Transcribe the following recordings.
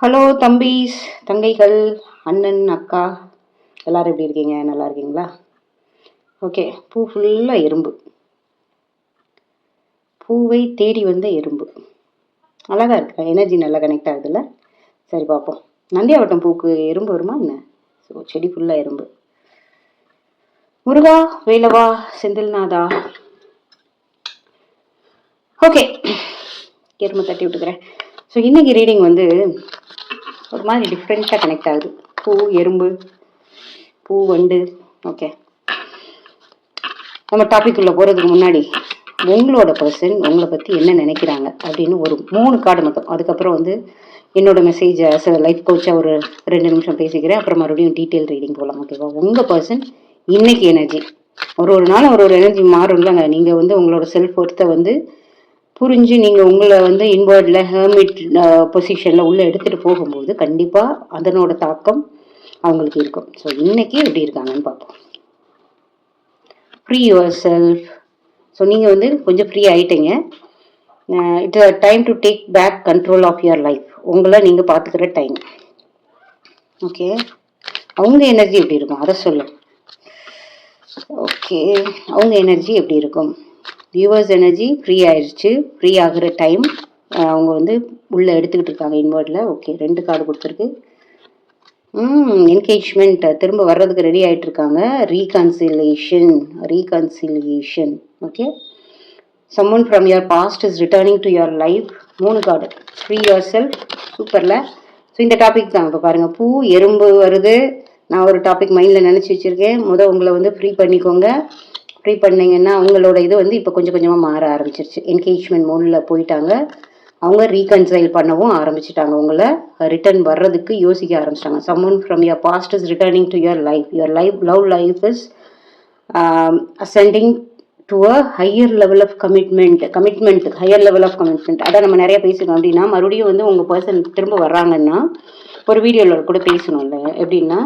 Hello தம்பீஸ், தங்கைகள், அண்ணன், அக்கா எல்லோரும் எப்படி இருக்கீங்க? நல்லா இருக்கீங்களா? ஓகே. பூ ஃபுல்லாக எறும்பு, பூவை தேடி வந்த எறும்பு. அழகாக இருக்கு, எனர்ஜி நல்லா கனெக்ட் ஆகுதுல்ல. சரி பார்ப்போம். நந்தியாவட்டம் பூக்கு எறும்பு வருமா என்ன? ஸோ செடி ஃபுல்லாக எறும்பு. முருகா, வேலவா, செந்தில்நாதா. ஓகே, எறும்பு தட்டி விட்டுக்கிறேன். ஸோ இன்னைக்கு ரீடிங் வந்து ஒரு மாதிரி டிஃப்ரெண்ட்டாக கனெக்ட் ஆகுது. பூ, எறும்பு, பூ, வண்டு. ஓகே, நம்ம டாபிக் உள்ள போகிறதுக்கு முன்னாடி உங்களோட பர்சன் உங்களை பற்றி என்ன நினைக்கிறாங்க அப்படின்னு ஒரு 3 கார்டு மட்டும். அதுக்கப்புறம் வந்து என்னோட மெசேஜை லைஃப் கோச்சாக ஒரு 2 நிமிஷம் பேசிக்கிறேன். அப்புறம் மறுபடியும் டீட்டெயில் ரீடிங் போகலாம். ஓகேவா? உங்கள் பர்சன் இன்னைக்கு எனர்ஜி ஒரு நாள் ஒரு எனர்ஜி மாறும் இல்லைங்க. நீங்கள் வந்து உங்களோட செல்ஃப் ஒர்த்தை வந்து புரிஞ்சு நீங்கள் உங்களை வந்து இன்வர்டில் ஹெர்மிட் பொசிஷனில் உள்ளே எடுத்துகிட்டு போகும்போது கண்டிப்பாக அதனோட தாக்கம் அவங்களுக்கு இருக்கும். ஸோ இன்னைக்கு எப்படி இருக்காங்கன்னு பார்ப்போம். Free your self. ஸோ நீங்கள் வந்து கொஞ்சம் ஃப்ரீ ஆகிட்டீங்க. It's a time to take back control of your life. உங்களை நீங்கள் பார்த்துக்கிற டைம். ஓகே, அவங்க எனர்ஜி எப்படி இருக்கும் அதை சொல்லு. ஓகே, அவங்க எனர்ஜி எப்படி இருக்கும்? வியூவர்ஸ் எனர்ஜி ஃப்ரீ ஆயிடுச்சு. ஃப்ரீ ஆகிற டைம் அவங்க வந்து உள்ளே எடுத்துக்கிட்டு இருக்காங்க இன்வர்டில். ஓகே, 2 கார்டு கொடுத்துருக்கு. என்கேஜ்மெண்ட் திரும்ப வர்றதுக்கு ரெடி ஆகிட்டு இருக்காங்க. Reconciliation. Okay, someone from your past is returning to your life. 3 card. Free yourself. சூப்பரில். ஸோ இந்த டாபிக் தான் இப்போ பாருங்கள். பூ, எறும்பு வருது. நான் ஒரு டாபிக் மைண்டில் நினச்சி வச்சுருக்கேன். உங்களை வந்து ஃப்ரீ பண்ணிக்கோங்க. ஃப்ரீ பண்ணிங்கன்னா அவங்களோட இது வந்து இப்போ கொஞ்சம் கொஞ்சமாக மாற ஆரம்பிச்சிருச்சு. என்கேஜ்மெண்ட் மோடில் போயிட்டாங்க. அவங்க ரீகன்சைல் பண்ணவும் ஆரம்பிச்சிட்டாங்க. உங்களை ரிட்டர்ன் வர்றதுக்கு யோசிக்க ஆரம்பிச்சிட்டாங்க. someone from your past is returning to your life. Your love life is ascending to a higher level of commitment. Higher level of commitment. அதான் நம்ம நிறைய பேசணும். அப்படின்னா மறுபடியும் வந்து உங்கள் பர்சன் திரும்ப வர்றாங்கன்னா ஒரு வீடியோவில் கூட பேசணும்ல. எப்படின்னா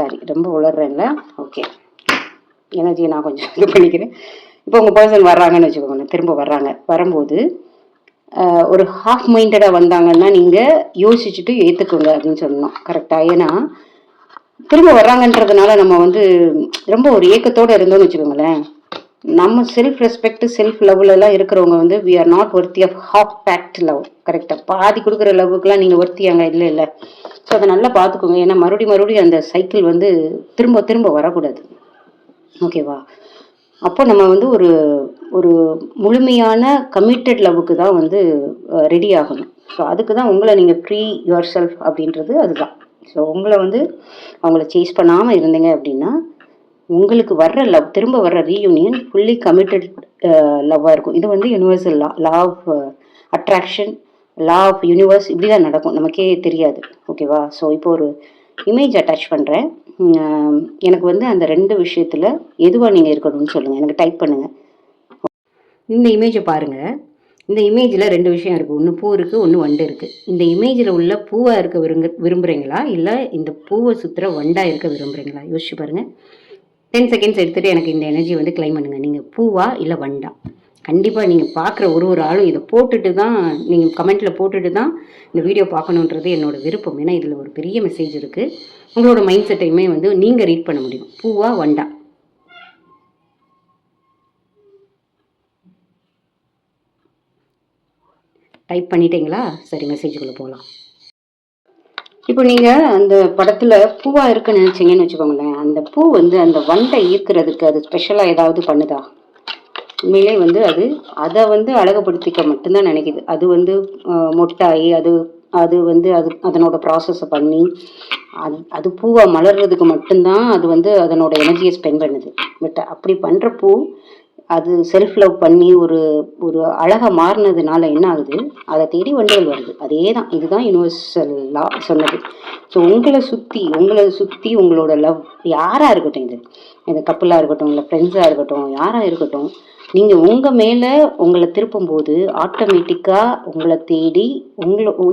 சாரி ரொம்ப உளர்றேன்ல. ஓகே, எனர்ஜியை நான் கொஞ்சம் இது பண்ணிக்கிறேன். இப்போ உங்கள் பர்சன் வர்றாங்கன்னு வச்சுக்கோங்க. திரும்ப வரும்போது ஒரு ஹாஃப் மைண்டடாக வந்தாங்கன்னா நீங்கள் யோசிச்சுட்டு ஏற்றுக்கோங்க அப்படின்னு சொல்லணும். கரெக்டாக? ஏன்னா திரும்ப வர்றாங்கன்றதுனால நம்ம வந்து ரொம்ப ஒரு ஏக்கத்தோடு இருந்தோம்னு வச்சுக்கோங்களேன். நம்ம செல்ஃப் ரெஸ்பெக்ட், செல்ஃப் லவ்லலாம் இருக்கிறவங்க வந்து we are not worthy of half baked love. கரெக்டாக? பாதி கொடுக்குற லவ்வுக்குலாம் நீங்கள் ஒர்த்தியாங்க? இல்லை. ஸோ அதை நல்லா பார்த்துக்கோங்க. ஏன்னா மறுபடியும் அந்த சைக்கிள் வந்து திரும்ப வரக்கூடாது. ஓகேவா? அப்போ நம்ம வந்து ஒரு முழுமையான கமிட்டட் லவ்வுக்கு தான் வந்து ரெடி ஆகணும். ஸோ அதுக்கு தான் உங்களை நீங்கள் ஃப்ரீ யுவர் செல்ஃப் அப்படின்றது அதுதான். ஸோ உங்களை வந்து அவங்கள சேஸ் பண்ணாமல் இருந்தீங்க அப்படின்னா உங்களுக்கு வர்ற லவ், திரும்ப வர்ற ரீயூனியன் ஃபுல்லி கமிட்டட் லவ்வாக இருக்கும். இது வந்து universal law of attraction, law of universe. இப்படி தான் நடக்கும், நமக்கே தெரியாது. ஓகேவா? ஸோ இப்போ ஒரு இமேஜ் அட்டாச் பண்ணுறேன். எனக்கு வந்து அந்த 2 விஷயத்தில் எதுவாக நீங்கள் இருக்கணும்னு சொல்லுங்கள். எனக்கு டைப் பண்ணுங்கள். இந்த இமேஜை பாருங்கள். இந்த இமேஜில் 2 விஷயம் இருக்குது. ஒன்று பூ இருக்குது, ஒன்று வண்டு இருக்குது. இந்த இமேஜில் உள்ள பூவாக இருக்க விரும்புகிறீங்களா, இல்லை இந்த பூவை சுற்றுற வண்டாக இருக்க விரும்புகிறீங்களா? யோசிச்சு பாருங்கள். 10 செகண்ட்ஸ் எடுத்துகிட்டு எனக்கு இந்த எனர்ஜி வந்து கிளைம் பண்ணுங்கள். நீங்கள் பூவா இல்லை வண்டா? கண்டிப்பாக நீங்கள் பார்க்குற ஒரு ஆளும் இதை போட்டுட்டு தான், நீங்கள் கமெண்ட்டில் போட்டுட்டு தான் இந்த வீடியோ பார்க்கணுன்றது என்னோட விருப்பம். ஏன்னா இதில் ஒரு பெரிய மெசேஜ் இருக்குது. உங்களோட மைண்ட் செட்டையுமே வந்து நீங்கள் ரீட் பண்ண முடியும். பூவா வண்டா? டைப் பண்ணிட்டீங்களா? சரி, மெசேஜுக்குள்ளே போகலாம். இப்போ நீங்கள் அந்த படத்தில் பூவாக இருக்குன்னு நினச்சிங்கன்னு வச்சுக்கோங்களேன். அந்த பூ வந்து அந்த வண்டை ஈர்க்கிறதுக்கு அது ஸ்பெஷலாக ஏதாவது பண்ணுதா? உண்மையிலே வந்து அதை வந்து அழகுபடுத்திக்க மட்டும்தான் நினைக்குது. அது வந்து மொட்டாகி அது வந்து அதனோட ப்ராசஸை பண்ணி அது பூவாக மலர்றதுக்கு மட்டும்தான் அது வந்து அதனோட எனர்ஜியை ஸ்பெண்ட் பண்ணுது. பட் அப்படி பண்ணுற பூ அது செல்ஃப் லவ் பண்ணி ஒரு அழகாக மாறினதுனால என்ன ஆகுது, அதை தேடி வண்டுகள் வருது. அதே தான், இதுதான் யூனிவர்சலாக சொன்னது. ஸோ உங்களை சுற்றி உங்களோட லவ் யாராக இருக்கட்டும், இது கப்பலாக இருக்கட்டும், இல்லை ஃப்ரெண்ட்ஸாக இருக்கட்டும், யாராக இருக்கட்டும், நீங்கள் உங்கள் மேலே உங்களை திருப்பும்போது ஆட்டோமேட்டிக்காக உங்களை தேடி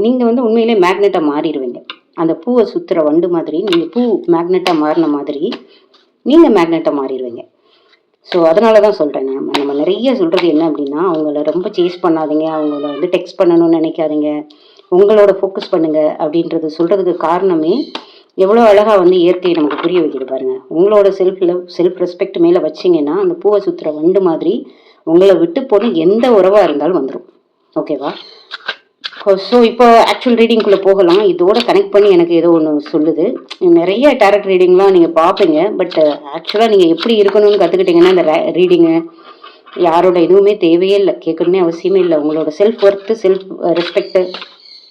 நீங்கள் வந்து உண்மையிலே மேக்னெட்டாக மாறிடுவீங்க. அந்த பூவை சுற்றுற வண்டு மாதிரி நீங்கள் பூ மேக்னெட்டாக மாறின மாதிரி நீங்கள் மேக்னெட்டாக மாறிடுவீங்க. ஸோ அதனால தான் சொல்கிறேன். நம்ம நிறைய சொல்கிறது என்ன அப்படின்னா, அவங்கள ரொம்ப சேஸ் பண்ணாதீங்க, அவங்கள வந்து டெக்ஸ்ட் பண்ணணும்னு நினைக்காதீங்க, உங்களோட ஃபோக்கஸ் பண்ணுங்க அப்படின்றது சொல்கிறதுக்கு காரணமே எவ்வளோ அழகாக வந்து இயற்கையை நமக்கு புரிய வைக்கிது பாருங்கள். உங்களோட செல்ஃப் லவ் செல்ஃப் ரெஸ்பெக்ட் மேலே வச்சிங்கன்னா அந்த பூவை சுற்றுற வண்டு மாதிரி உங்களை விட்டு போன எந்த உறவாக இருந்தாலும் வந்துடும். ஓகேவா? ஸோ இப்போ ஆக்சுவல் ரீடிங்குள்ளே போகலாம். இதோட கனெக்ட் பண்ணி எனக்கு ஏதோ ஒன்று சொல்லுது. நிறைய டேரக்ட் ரீடிங்லாம் நீங்கள் பார்ப்பீங்க. பட் ஆக்சுவலாக நீங்கள் எப்படி இருக்கணும்னு கற்றுக்கிட்டிங்கன்னா இந்த ரீடிங்கு யாரோட எதுவுமே தேவையே இல்லை, கேட்கணுமே அவசியமே இல்லை. உங்களோட செல்ஃப் ஒர்த்து செல்ஃப் ரெஸ்பெக்ட்டு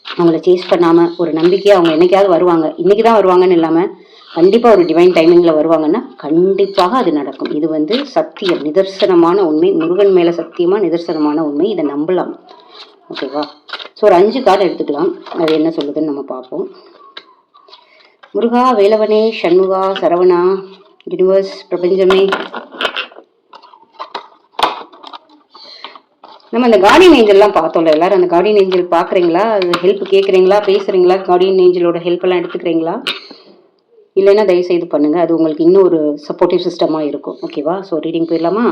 அவங்கள சேஸ் பண்ணாமல் ஒரு நம்பிக்கையாக அவங்க என்றைக்காவது வருவாங்க, இன்றைக்கி தான் வருவாங்கன்னு இல்லாமல் கண்டிப்பாக ஒரு டிவைன் டைமிங்கில் வருவாங்கன்னா கண்டிப்பாக அது நடக்கும். இது வந்து சத்தியம், நிதர்சனமான உண்மை. முருகன் மேலே சத்தியமாக நிதர்சனமான உண்மை. இதை நம்பலாம். ஓகேவா? ஸோ ஒரு 5 கார்டு எடுத்துக்கலாம். அது என்ன சொல்லுதுன்னு நம்ம பார்ப்போம். முருகா, வேலவனே, சண்முகா, சரவணா, யூனிவர்ஸ், பிரபஞ்சமே. நம்ம அந்த கார்டியன் ஏஞ்சல்லாம் பார்த்தோம்ல, எல்லாரும் அந்த கார்டியன் ஏஞ்சல் பார்க்குறீங்களா? அது ஹெல்ப் கேட்குறீங்களா? பேசுகிறீங்களா? கார்டியன் ஏஞ்சலோட ஹெல்ப்பெல்லாம் எடுத்துக்கிறீங்களா? இல்லைன்னா தயவுசெய்து பண்ணுங்கள். அது உங்களுக்கு இன்னும் ஒரு சப்போர்ட்டிவ் சிஸ்டமாக இருக்கும். ஓகேவா? ஸோ ரீடிங் போயிடலாமா?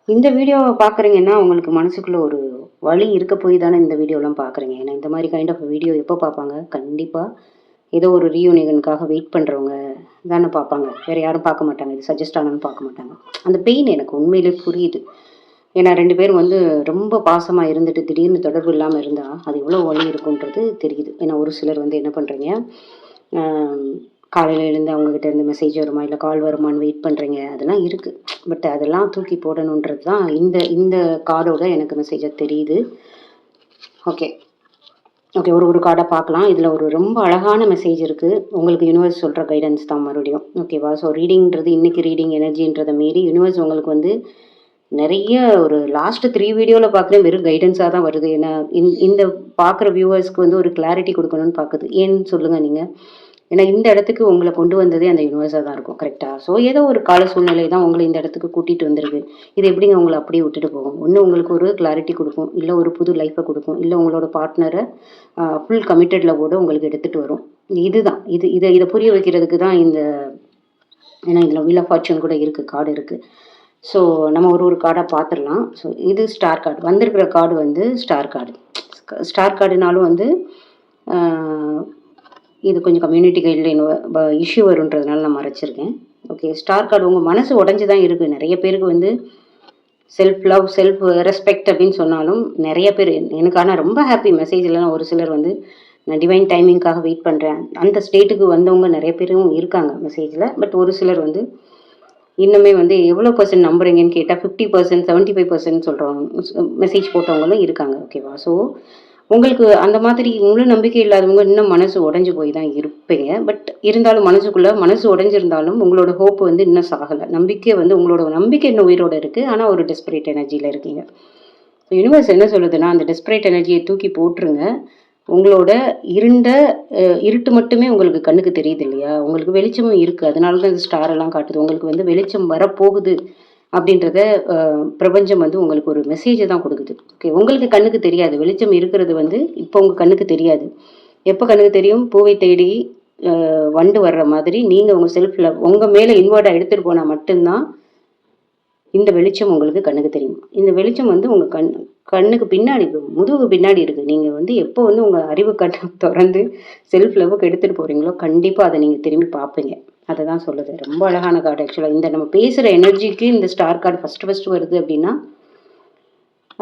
இந்த வீடியோவை பார்க்குறீங்கன்னா உங்களுக்கு மனசுக்குள்ளே ஒரு வழி இருக்க போய் தானே இந்த வீடியோலாம் பார்க்குறீங்க. ஏன்னா இந்த மாதிரி கைண்ட் ஆஃப் வீடியோ எப்போ பார்ப்பாங்க? கண்டிப்பாக ஏதோ ஒரு ரீயூனியனுக்காக வெயிட் பண்ணுறவங்க தானே பார்ப்பாங்க. வேறு யாரும் பார்க்க மாட்டாங்க. இது சஜஸ்ட் ஆனாலும் பார்க்க மாட்டாங்க. அந்த பெயின் எனக்கு உண்மையிலே புரியுது. ஏன்னா 2 பேரும் வந்து ரொம்ப பாசமாக இருந்துட்டு திடீர்னு தொடர்பு இல்லாமல் இருந்தால் அது எவ்வளோ வலி இருக்குன்றது தெரியுது. ஏன்னா ஒரு சிலர் வந்து என்ன பண்ணுறீங்க, காலையில் எழுந்து அவங்கக்கிட்ட இருந்து மெசேஜ் வருமா இல்லை கால் வருமானு வெயிட் பண்ணுறீங்க. அதெல்லாம் இருக்குது. பட் அதெல்லாம் தூக்கி போடணுன்றது தான் இந்த கார்டோட எனக்கு மெசேஜாக தெரியுது. ஓகே ஓகே ஒரு கார்டை பார்க்கலாம். இதில் ஒரு ரொம்ப அழகான மெசேஜ் இருக்குது. உங்களுக்கு யூனிவர்ஸ் சொல்கிற கைடன்ஸ் தான் மறுபடியும். ஓகேவா? ஸோ ரீடிங்கிறது இன்றைக்கி ரீடிங் எனர்ஜின்றதை மீறி யூனிவர்ஸ் உங்களுக்கு வந்து நிறைய ஒரு லாஸ்ட் 3 வீடியோவில் பார்க்குறேன் வெறும் கைடன்ஸாக தான் வருது. ஏன்னா இந்த பார்க்குற வியூவர்ஸ்க்கு வந்து ஒரு கிளாரிட்டி கொடுக்கணும்னு பார்க்குது. ஏன்னு சொல்லுங்கள் நீங்கள். ஏன்னா இந்த இடத்துக்கு உங்களை கொண்டு வந்ததே அந்த யூனிவர்ஸாக தான் இருக்கும். கரெக்டாக? ஸோ ஏதோ ஒரு கால சூழ்நிலை தான் உங்களை இந்த இடத்துக்கு கூட்டிகிட்டு வந்துருக்கு. இது எப்படிங்க உங்களை அப்படியே விட்டுட்டு போகும்? ஒன்று உங்களுக்கு ஒரு கிளாரிட்டி கொடுக்கும், இல்லை ஒரு புது லைஃப்பை கொடுக்கும், இல்லை உங்களோட பார்ட்னரை ஃபுல் கமிட்டடில் கூட உங்களுக்கு எடுத்துகிட்டு வரும். இதுதான் இதை புரிய வைக்கிறதுக்கு தான் இந்த. ஏன்னா இதில் வீல் ஆஃப் ஃபார்ச்சூன் கூட இருக்குது, கார்டு இருக்குது. ஸோ நம்ம ஒரு கார்டாக பார்த்துடலாம். ஸோ இது ஸ்டார் கார்டு. வந்திருக்கிற கார்டு வந்து ஸ்டார் கார்டு. ஸ்டார் கார்டுனாலும் வந்து இது கொஞ்சம் கம்யூனிட்டி கைட்லைன் இஷ்யூ வருன்றதுனால நான் மறைச்சிருக்கேன். ஓகே, ஸ்டார் கார்டு உங்கள் மனசு உடஞ்சி தான் இருக்குது. நிறைய பேருக்கு வந்து செல்ஃப் லவ் செல்ஃப் ரெஸ்பெக்ட் அப்படின்னு சொன்னாலும் நிறைய பேர் எனக்கு ஆனால் ரொம்ப ஹாப்பி மெசேஜ் இல்லைனா ஒரு சிலர் வந்து நான் டிவைன் டைமிங்காக வெயிட் பண்ணுறேன் அந்த ஸ்டேட்டுக்கு வந்தவங்க நிறைய பேரும் இருக்காங்க மெசேஜில். பட் ஒரு சிலர் வந்து இன்னுமே வந்து எவ்வளோ % நம்புறீங்கன்னு கேட்டால் 50%, 75% சொல்கிறவங்க மெசேஜ் போட்டவங்களும் இருக்காங்க. ஓகேவா? ஸோ உங்களுக்கு அந்த மாதிரி முழு நம்பிக்கை இல்லாதவங்க இன்னும் மனசு உடஞ்சி போய் தான் இருப்பீங்க. பட் இருந்தாலும் மனசு உடஞ்சிருந்தாலும் உங்களோட ஹோப் வந்து இன்னும் சாகலை. நம்பிக்கை வந்து உங்களோட நம்பிக்கை இன்னும் உயிரோடு இருக்குது. ஆனால் ஒரு டெஸ்பரேட் எனர்ஜியில் இருக்கீங்க. யூனிவர்ஸ் என்ன சொல்லுதுன்னா அந்த டெஸ்பரேட் எனர்ஜியை தூக்கி போட்டுருங்க. உங்களோட இருட்டு மட்டுமே உங்களுக்கு கண்ணுக்கு தெரியுது இல்லையா? உங்களுக்கு வெளிச்சமும் இருக்குது. அதனால தான் இந்த ஸ்டாரெல்லாம் காட்டுது. உங்களுக்கு வந்து வெளிச்சம் வரப்போகுது அப்படின்றத பிரபஞ்சம் வந்து உங்களுக்கு ஒரு மெசேஜை தான் கொடுக்குது. ஓகே, உங்களுக்கு கண்ணுக்கு தெரியாது. வெளிச்சம் இருக்கிறது வந்து இப்போ உங்கள் கண்ணுக்கு தெரியாது. எப்போ கண்ணுக்கு தெரியும்? பூவை தேடி வண்டு வர்ற மாதிரி நீங்கள் உங்கள் செல்ஃபில் உங்கள் மேலே இன்வெர்ட்டாக எடுத்துகிட்டு போனால் மட்டும்தான் இந்த வெளிச்சம் உங்களுக்கு கண்ணுக்கு தெரியும். இந்த வெளிச்சம் வந்து உங்கள் கண்ணுக்கு பின்னாடி முதுகு பின்னாடி இருக்குது. நீங்கள் வந்து எப்போ வந்து உங்கள் அறிவு கண்ணை திறந்து செல்ஃப் லவ்வுக்கு எடுத்துகிட்டு போகிறீங்களோ கண்டிப்பாக அதை நீங்கள் திரும்பி பார்ப்பீங்க. அதை தான் சொல்லுது. ரொம்ப அழகான கார்டு. ஆக்சுவலாக இந்த நம்ம பேசுகிற எனர்ஜிக்கு இந்த ஸ்டார் கார்டு ஃபஸ்ட்டு வருது அப்படின்னா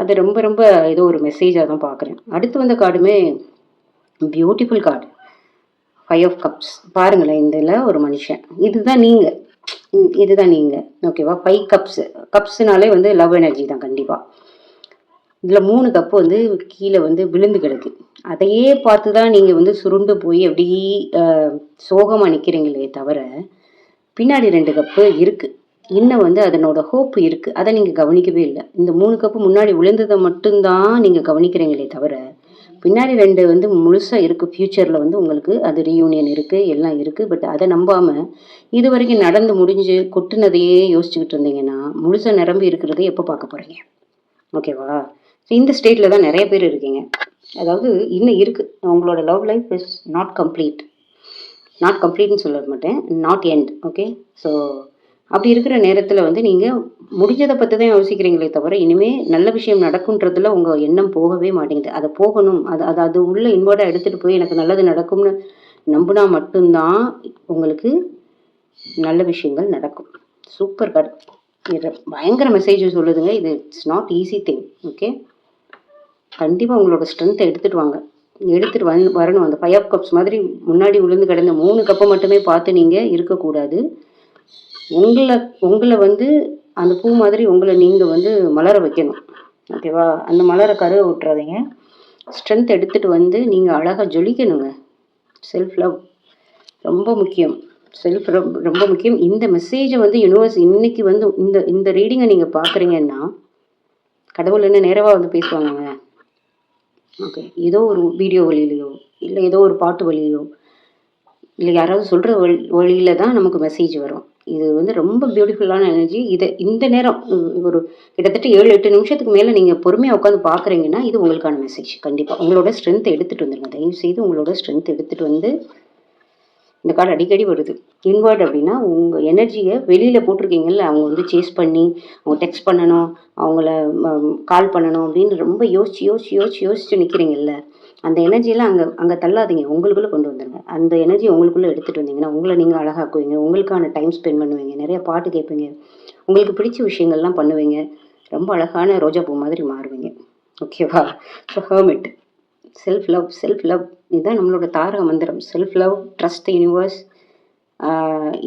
அது ரொம்ப ரொம்ப ஏதோ ஒரு மெசேஜாக தான் பார்க்குறேன். அடுத்து வந்த கார்டுமே பியூட்டிஃபுல் கார்டு. 5 of cups. பாருங்களேன், இதில் ஒரு மனுஷன். இதுதான் நீங்கள். ஓகேவா? 5 கப்ஸ்னாலே வந்து லவ் எனர்ஜி தான் கண்டிப்பாக. இதில் 3 கப்பு வந்து கீழே வந்து விழுந்து கிடக்கு. அதையே பார்த்து தான் நீங்கள் வந்து சுருண்டு போய் அப்படியே சோகமாக நிற்கிறீங்களே தவிர பின்னாடி 2 கப்பு இருக்குது. இன்னும் வந்து அதனோட ஹோப் இருக்குது. அதை நீங்கள் கவனிக்கவே இல்லை. இந்த 3 கப்பு முன்னாடி விழுந்ததை மட்டும்தான் நீங்கள் கவனிக்கிறீங்களே தவிர பின்னாடி 2 வந்து முழுசாக இருக்குது. ஃப்யூச்சரில் வந்து உங்களுக்கு அது ரீயூனியன் இருக்குது, எல்லாம் இருக்குது. பட் அதை நம்பாமல் இது வரைக்கும் நடந்து முடிஞ்சு கொட்டுனதையே யோசிச்சுக்கிட்டு இருந்தீங்கன்னா முழுசாக நிரம்பி இருக்கிறத எப்போ பார்க்க போகிறீங்க? ஓகேவா? ஸோ இந்த ஸ்டேட்டில் தான் நிறைய பேர் இருக்கீங்க. அதாவது இன்னும் இருக்குது. உங்களோட லவ் லைஃப் இஸ் நாட் கம்ப்ளீட்னு சொல்ல மாட்டேன், நாட் எண்ட். ஓகே, ஸோ அப்படி இருக்கிற நேரத்தில் வந்து நீங்கள் முடிஞ்சதை பற்றி தான் யோசிக்கிறீங்களே தவிர இனிமேல் நல்ல விஷயம் நடக்குன்றதுல உங்கள் எண்ணம் போகவே மாட்டேங்குது. அதை போகணும், அது அது அது உள்ள இன்வர்டாக எடுத்துகிட்டு போய் எனக்கு நல்லது நடக்கும்னு நம்பினா மட்டும்தான் உங்களுக்கு நல்ல விஷயங்கள் நடக்கும். Super card. இது பயங்கர மெசேஜ் சொல்லுதுங்க. இது it's not easy thing. Okay, கண்டிப்பாக உங்களோட ஸ்ட்ரென்த்தை எடுத்துகிட்டு வாங்க. எடுத்துகிட்டு வரணும். அந்த 5 ஆஃப் கப்ஸ் மாதிரி முன்னாடி விழுந்து கிடந்த 3 கப்பை மட்டுமே பார்த்து நீங்கள் இருக்கக்கூடாது. உங்களை வந்து அந்த பூ மாதிரி உங்களை நீங்கள் வந்து மலர வைக்கணும். ஓகேவா? அந்த மலரை கருவை விட்டுறாதீங்க. ஸ்ட்ரென்த் எடுத்துகிட்டு வந்து நீங்கள் அழகாக ஜொலிக்கணுங்க. செல்ஃப் லவ் ரொம்ப முக்கியம். செல்ஃப் ரொம்ப முக்கியம். இந்த மெசேஜை வந்து யூனிவர்ஸ் இன்னைக்கு வந்து இந்த இந்த ரீடிங்கை நீங்கள் பார்க்குறீங்கன்னா கடவுள் என்ன நேரவாக வந்து பேசுவாங்கங்க. ஓகே, ஏதோ ஒரு வீடியோ வழியிலையோ இல்லை ஏதோ ஒரு பாட்டு வழியிலையோ இல்லை யாராவது சொல்கிற வழியில தான் நமக்கு மெசேஜ் வரும். இது வந்து ரொம்ப பியூட்டிஃபுல்லான எனர்ஜி. இதை இந்த நேரம் ஒரு கிட்டத்தட்ட 7-8 நிமிஷத்துக்கு மேலே நீங்கள் பொறுமையாக உட்காந்து பார்க்குறீங்கன்னா இது உங்களுக்கான மெசேஜ். கண்டிப்பாக உங்களோட ஸ்ட்ரென்த்தை எடுத்துகிட்டு வந்துருங்க. தயவு செய்து உங்களோட ஸ்ட்ரென்த் எடுத்துகிட்டு வந்து, இந்த கார்டு அடிக்கடி வருது. இன்வர்ட் அப்படின்னா உங்கள் எனர்ஜியை வெளியில் போட்டிருக்கீங்கல்ல, அவங்க வந்து சேஸ் பண்ணி அவங்க டெக்ஸ்ட் பண்ணணும், அவங்கள கால் பண்ணணும் அப்படின்னு ரொம்ப யோசிச்சு நிற்கிறீங்கல்ல, அந்த எனர்ஜியெல்லாம் அங்கே தள்ளாதீங்க. உங்களுக்குள்ளே கொண்டு வந்துடுங்க. அந்த எனர்ஜி உங்களுக்குள்ளே எடுத்துகிட்டு வந்தீங்கன்னா உங்களை நீங்கள் அழகாக்குவீங்க. உங்களுக்கான டைம் ஸ்பெண்ட் பண்ணுவீங்க. நிறைய பாட்டு கேட்பீங்க. உங்களுக்கு பிடிச்ச விஷயங்கள்லாம் பண்ணுவீங்க. ரொம்ப அழகான ரோஜா பூ மாதிரி மாறுவீங்க. ஓகேவா? ஸோ ஹெர்மிட், செல்ஃப் லவ் இதுதான் நம்மளோட தாரக மந்திரம். Self love, trust universe.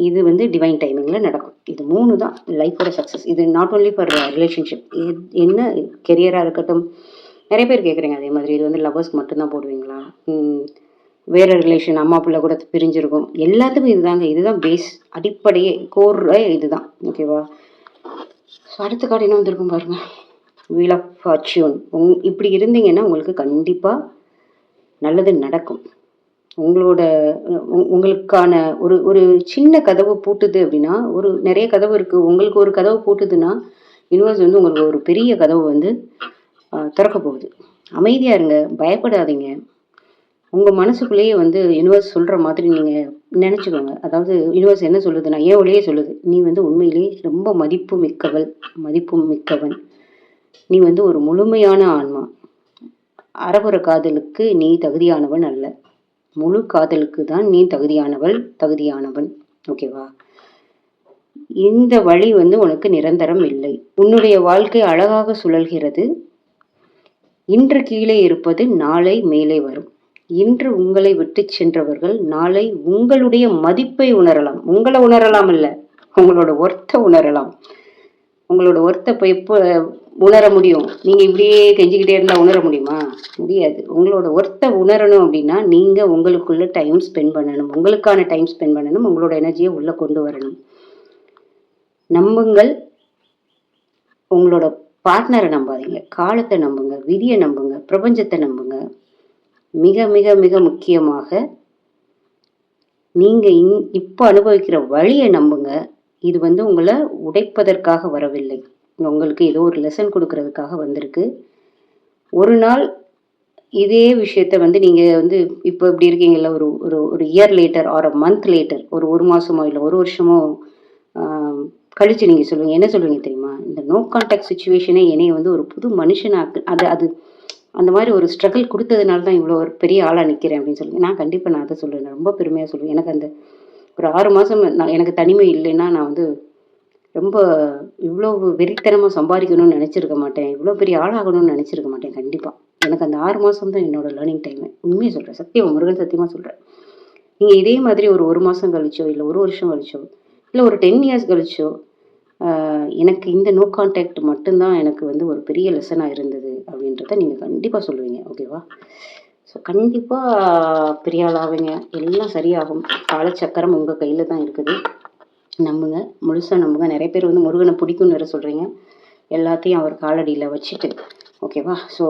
இது வந்து டிவைன் டைமிங்கில் நடக்கும். இது 3 தான் லைஃபோட சக்ஸஸ். இது நாட் ஓன்லி ஃபார் ரிலேஷன்ஷிப், என்ன கெரியராக இருக்கட்டும். நிறைய பேர் கேட்குறீங்க அதே மாதிரி, இது வந்து லவ்வர்ஸ்க்கு மட்டும்தான் போடுவீங்களா? வேறு ரிலேஷன், அம்மா பிள்ளை கூட பிரிஞ்சிருக்கும், எல்லாத்துக்கும் இதுதாங்க. இதுதான் பேஸ், அடிப்படையே, கோர் இதுதான். ஓகேவா? ஸோ அடுத்த கார்டு என்ன வந்திருக்கும் பாருங்க. Wheel of fortune. இப்படி இருந்தீங்கன்னா உங்களுக்கு கண்டிப்பாக நல்லது நடக்கும். உங்களுக்கான ஒரு சின்ன கதவு பூட்டுது அப்படின்னா, நிறைய கதவு இருக்குது, உங்களுக்கு ஒரு கதவு பூட்டுதுன்னா யூனிவர்ஸ் வந்து உங்களுக்கு ஒரு பெரிய கதவு வந்து திறக்க போகுது. அமைதியாக இருங்க, பயப்படாதீங்க. உங்கள் மனசுக்குள்ளேயே வந்து யூனிவர்ஸ் சொல்கிற மாதிரி நீங்கள் நினச்சிக்கோங்க. அதாவது யூனிவர்ஸ் என்ன சொல்லுதுன்னா, ஏன் ஒளியே சொல்லுது, நீ வந்து உண்மையிலே ரொம்ப மதிப்பு மிக்கவன். நீ வந்து ஒரு முழுமையான ஆன்மா. அறகுற காதலுக்கு நீ தகுதியானவன் அல்ல. முழு காதலுக்கு தான் நீ தகுதியானவன். ஓகேவா? இந்த வழி வந்து உனக்கு நிரந்தரம் இல்லை. உன்னுடைய வாழ்க்கை அழகாக சுழல்கிறது. இன்று கீழே இருப்பது நாளை மேலே வரும். இன்று உங்களை விட்டு சென்றவர்கள் நாளை உங்களுடைய மதிப்பை உணரலாம். உங்களை உணரலாம் இல்ல, உங்களோட ஒர்த்தை உணரலாம். உங்களோட ஒர்த்தை இப்போ எப்போ உணர முடியும்? நீங்கள் இப்படியே கெஞ்சிக்கிட்டே இருந்தால் உணர முடியுமா? முடியாது. உங்களோட ஒர்த்தை உணரணும் அப்படின்னா நீங்கள் உங்களுக்குள்ள டைம் ஸ்பெண்ட் பண்ணணும். உங்களுக்கான டைம் ஸ்பெண்ட் பண்ணணும். உங்களோட எனர்ஜியை உள்ளே கொண்டு வரணும். நம்புங்கள். உங்களோட பார்ட்னரை நம்பாதீங்க. காலத்தை நம்புங்க, விதியை நம்புங்க, பிரபஞ்சத்தை நம்புங்க. மிக மிக மிக முக்கியமாக நீங்கள் இப்போ அனுபவிக்கிற வழியை நம்புங்க. இது வந்து உங்களை உடைப்பதற்காக வரவில்லை. உங்களுக்கு ஏதோ ஒரு லெசன் கொடுக்கறதுக்காக வந்திருக்கு. ஒரு நாள் இதே விஷயத்த வந்து நீங்கள் வந்து இப்போ இப்படி இருக்கீங்கல்ல, ஒரு year later or a month later, ஒரு மாதமோ இல்லை ஒரு வருஷமோ கழித்து நீங்கள் சொல்லுவீங்க. என்ன சொல்லுவீங்க தெரியுமா? இந்த நோ கான்டாக்ட் சுச்சுவேஷனே என்னைய வந்து ஒரு புது மனுஷனாக்கு, அது அந்த மாதிரி ஒரு ஸ்ட்ரகிள் கொடுத்ததுனால தான் இவ்வளோ ஒரு பெரிய ஆளாக நிற்கிறேன் அப்படின்னு சொல்லுவேன். நான் அதை சொல்லுவேன். ரொம்ப பெருமையாக சொல்லுவேன். எனக்கு அந்த ஒரு 6 மாதம் எனக்கு தனிமை இல்லைன்னா நான் வந்து ரொம்ப இவ்வளோ வெறித்தனமாக சம்பாதிக்கணும்னு நினச்சிருக்க மாட்டேன். இவ்வளோ பெரிய ஆளாகணும்னு நினச்சிருக்க மாட்டேன். கண்டிப்பாக எனக்கு அந்த 6 மாதம் தான் என்னோடய லேர்னிங் டைமு. உண்மையை சொல்கிறேன், சத்தியம், முருகன் சத்தியமாக சொல்கிறேன். நீங்கள் இதே மாதிரி ஒரு மாதம் கழிச்சோ இல்லை ஒரு வருஷம் கழிச்சோ இல்லை ஒரு 10 இயர்ஸ் கழிச்சோ எனக்கு இந்த நோ கான்டாக்ட் மட்டும்தான் எனக்கு வந்து ஒரு பெரிய லெசனாக இருந்தது அப்படின்றத நீங்கள் கண்டிப்பாக சொல்லுவீங்க. ஓகேவா? ஸோ கண்டிப்பாக பெரிய ஆளாவீங்க. எல்லாம் சரியாகும். காலச்சக்கரம் உங்கள் கையில் தான் இருக்குது. நம்புங்க, முழுசாக நம்புங்க. நிறைய பேர் வந்து முருகனை பிடிக்கும்னு வேறு சொல்கிறீங்க. எல்லாத்தையும் அவர் காலடியில் வச்சுட்டு, ஓகேவா? ஸோ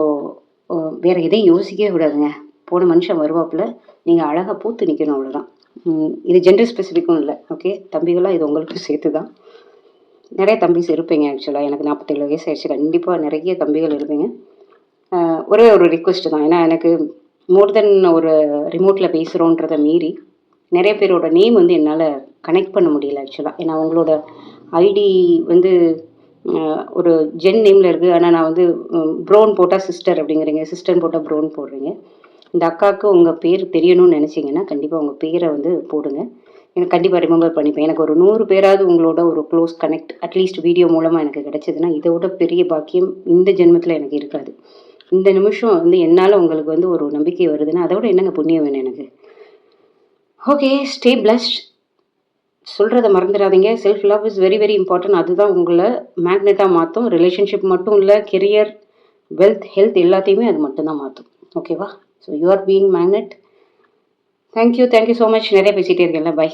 வேறு எதையும் யோசிக்கவே விடாதுங்க. போன மனுஷன் வருவாப்பில், நீங்கள் அழகாக பூத்து நிற்கணும், அவ்வளோதான். இது ஜெண்டர் ஸ்பெசிஃபிக்கும் இல்லை. ஓகே தம்பிகளாக, இது உங்களுக்கு சேர்த்து தான். நிறைய தம்பிஸ் இருப்பீங்க. ஆக்சுவலாக எனக்கு 47 வயசு ஆயிடுச்சு. கண்டிப்பாக நிறைய தம்பிகள் இருப்பீங்க. ஒரே ஒரு ரிக்வெஸ்ட் தான். ஏன்னா எனக்கு மோர் தென் ஒரு ரிமோட்டில் பேசுகிறோன்றதை மீறி நிறைய பேரோட நேம் வந்து என்னால் கனெக்ட் பண்ண முடியல ஆக்சுவலாக. ஏன்னா உங்களோட ஐடி வந்து ஒரு ஜென் நேமில் இருக்குது. ஆனால் நான் வந்து ப்ரௌன் போட்டால் சிஸ்டர் அப்படிங்கிறீங்க, சிஸ்டர்னு போட்டால் ப்ரௌன் போடுறீங்க. இந்த அக்காவுக்கு உங்கள் பேர் தெரியணும்னு நினச்சிங்கன்னா கண்டிப்பாக உங்கள் பேரை வந்து போடுங்க. எனக்கு கண்டிப்பாக ரிமெம்பர் பண்ணிப்பேன். எனக்கு ஒரு 100 பேராவது உங்களோட ஒரு க்ளோஸ் கனெக்ட் அட்லீஸ்ட் வீடியோ மூலமாக எனக்கு கிடச்சிதுன்னா இதை விட பெரிய பாக்கியம் இந்த ஜென்மத்தில் எனக்கு இருக்காது. இந்த நிமிஷம் வந்து என்னால் உங்களுக்கு வந்து ஒரு நம்பிக்கை வருதுன்னா அதை விட என்னங்க புண்ணியம் வேணும் எனக்கு. Okay, stay blessed. சொல்கிறத மறந்துடாதீங்க. Self love is very very important. அதுதான் உங்களை மேக்னெட்டாக மாற்றும். ரிலேஷன்ஷிப் மட்டும் இல்லை, கெரியர், வெல்த், ஹெல்த் எல்லாத்தையுமே அது மட்டும்தான் மாற்றும். ஓகேவா? So you are being magnet. Thank you so much. நிறைய பேசிகிட்டே இருக்கேன்ல. பை.